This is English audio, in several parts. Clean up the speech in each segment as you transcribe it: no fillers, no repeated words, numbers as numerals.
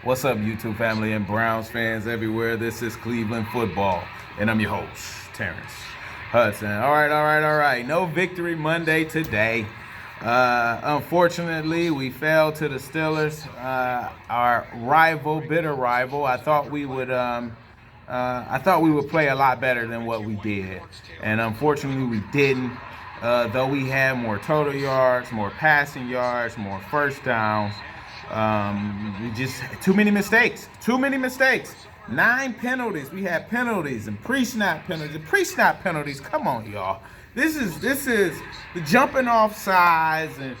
What's up, YouTube family and Browns fans everywhere? This is Cleveland Football, and I'm your host, Terrence Hudson. All right. No victory Monday today. Unfortunately, we fell to the Steelers, our bitter rival. I thought we would play a lot better than what we did, and unfortunately, we didn't. Though we had more total yards, more passing yards, more first downs. We just too many mistakes. 9 penalties. We had penalties and pre-snap penalties. The pre-snap penalties. Come on, y'all. This is the jumping off sides, and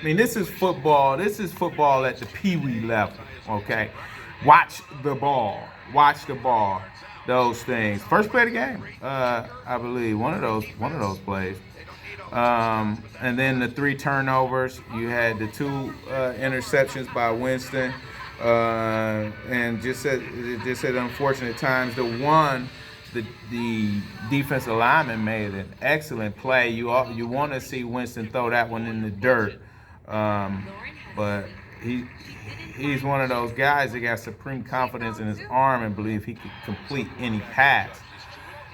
this is football. This is football at the pee-wee level. Okay, watch the ball. Those things. First play of the game. I believe one of those plays. And then the 3 turnovers. You had the 2 interceptions by Winston, and just at unfortunate times. The defensive lineman made an excellent play. You want to see Winston throw that one in the dirt, but he's one of those guys that got supreme confidence in his arm and believe he could complete any pass.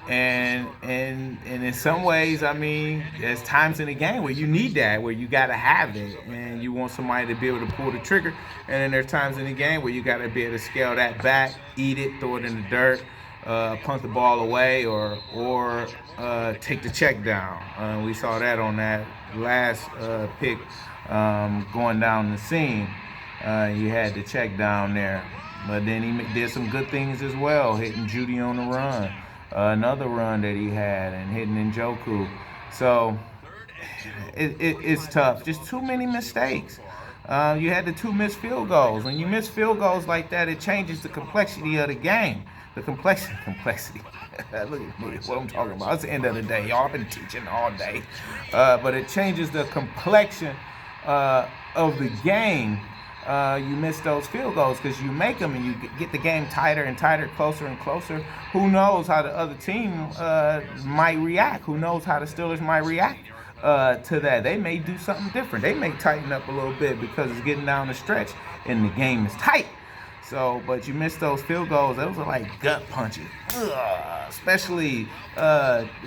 And in some ways, I mean, there's times in the game where you need that, where you got to have it, and you want somebody to be able to pull the trigger. And then there's times in the game where you got to be able to scale that back, eat it, throw it in the dirt, punt the ball away, or take the check down. We saw that on that last pick going down the seam. He had the check down there, but then he did some good things as well, hitting Judy on the run. Another run that he had, and hitting Njoku. So it's tough. Just too many mistakes. You had the 2 missed field goals. When you miss field goals like that, it changes the complexity of the game. The complexity. Look at me, what I'm talking about. It's the end of the day. Y'all been teaching all day. But it changes the complexion of the game. You miss those field goals because you make them and you get the game tighter and tighter, closer and closer. Who knows how the other team might react? Who knows how the Steelers might react to that? They may do something different. They may tighten up a little bit because it's getting down the stretch and the game is tight. So, but you miss those field goals. Those are like gut punches. Especially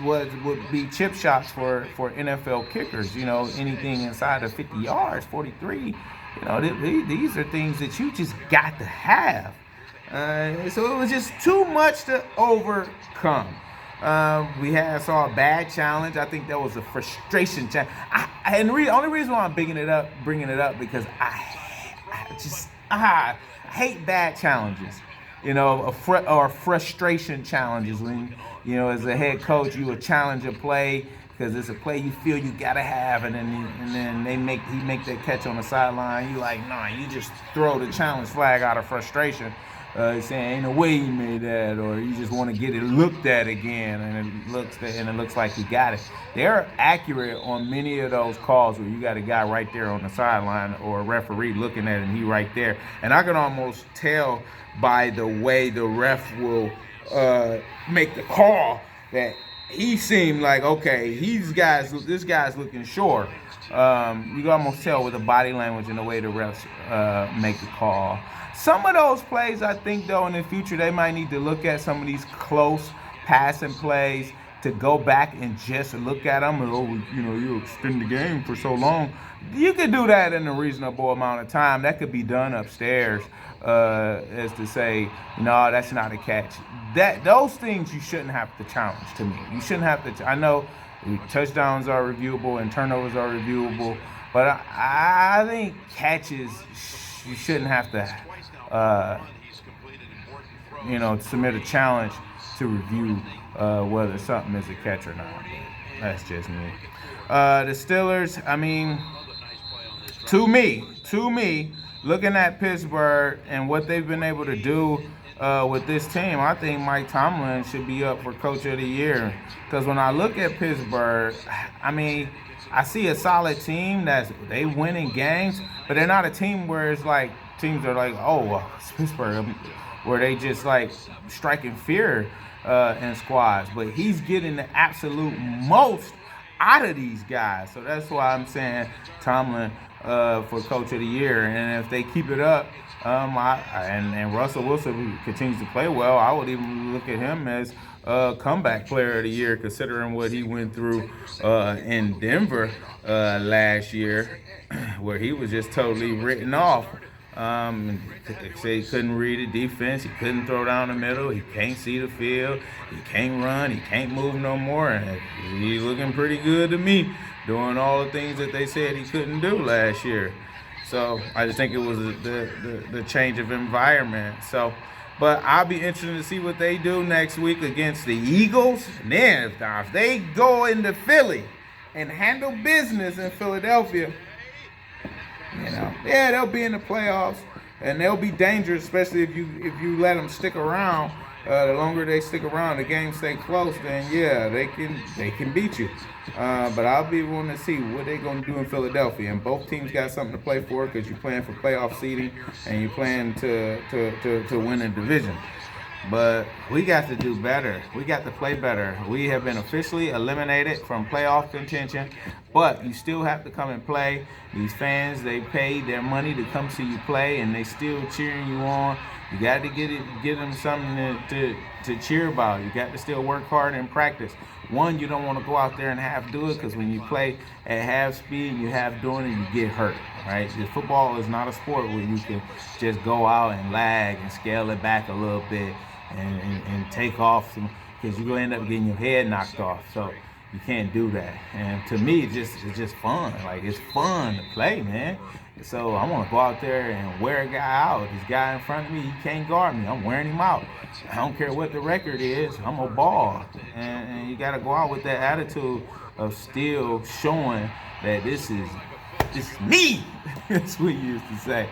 what would be chip shots for NFL kickers. You know, anything inside of 50 yards, 43. You know, these are things that you just got to have. So it was just too much to overcome. We saw a bad challenge. I think that was a frustration challenge. And the only reason why I'm bringing it up, because I hate bad challenges. You know, or frustration challenges when, you know, as a head coach, you would challenge a play because it's a play you feel you gotta have, and then he make that catch on the sideline. You like, nah, you just throw the challenge flag out of frustration, saying ain't no way he made that, or you just want to get it looked at again, and it looks like he got it. They're accurate on many of those calls where you got a guy right there on the sideline or a referee looking at it and he right there, and I can almost tell by the way the ref will make the call that he seemed like, okay, this guy's looking sure. You can almost tell with the body language and the way the refs make the call. Some of those plays, I think, though, in the future, they might need to look at some of these close passing plays to go back and just look at them. And, you extend the game for so long. You could do that in a reasonable amount of time. That could be done upstairs, as to say, no, that's not a catch. Those things you shouldn't have to challenge to me. You shouldn't have to. I know touchdowns are reviewable and turnovers are reviewable, but I think catches you shouldn't have to, submit a challenge to review whether something is a catch or not. That's just me. The Steelers, I mean, to me, looking at Pittsburgh and what they've been able to do with this team, I think Mike Tomlin should be up for Coach of the Year. Because when I look at Pittsburgh, I mean, I see a solid team they winning games, but they're not a team where it's like teams are like, oh, it's Pittsburgh, where they just like striking fear in squads. But he's getting the absolute most out of these guys. So that's why I'm saying Tomlin for Coach of the Year. And if they keep it up, And Russell Wilson, who continues to play well, I would even look at him as a comeback player of the year, considering what he went through in Denver last year, where he was just totally written off. Say he couldn't read the defense, he couldn't throw down the middle, he can't see the field, he can't run, he can't move no more. And he's looking pretty good to me, doing all the things that they said he couldn't do last year. So I just think it was the change of environment. So, but I'll be interested to see what they do next week against the Eagles. And then if they go into Philly and handle business in Philadelphia, yeah, they'll be in the playoffs and they'll be dangerous, especially if you let them stick around. The longer they stick around, the games stay close, then yeah, they can beat you. But I'll be wanting to see what they're going to do in Philadelphia. And both teams got something to play for because you're playing for playoff seeding and you're playing to win a division. But we got to do better. We got to play better. We have been officially eliminated from playoff contention, but you still have to come and play. These fans, they paid their money to come see you play, and they still cheering you on. You got to give them something to cheer about. You got to still work hard and practice. One, you don't want to go out there and half do it, because when you play at half speed and you half doing it, you get hurt, right? The football is not a sport where you can just go out and lag and scale it back a little bit and take off, because you're going to end up getting your head knocked off. So you can't do that. And to me, it's just fun. Like, it's fun to play, man. So I want to go out there and wear a guy out. This guy in front of me, he can't guard me. I'm wearing him out. I don't care what the record is. I'm a ball. And you got to go out with that attitude of still showing that this is me. That's what you used to say.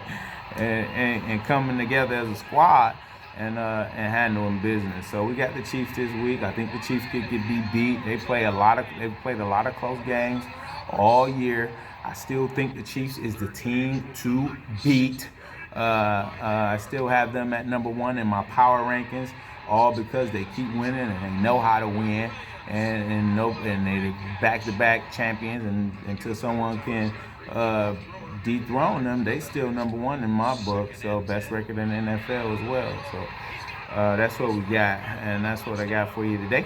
And coming together as a squad and handling business. So we got the Chiefs this week. I think the Chiefs could be beat. They've played a lot of close games all year. I still think the Chiefs is the team to beat. I still have them at number 1 in my power rankings, all because they keep winning and they know how to win, and they're back-to-back champions. And until someone can dethrone them, they still number 1 in my book. So best record in the NFL as well. So that's what we got, and that's what I got for you today.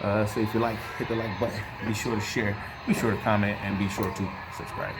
So if you like, hit the like button. Be sure to share. Be sure to comment, and be sure to subscribe.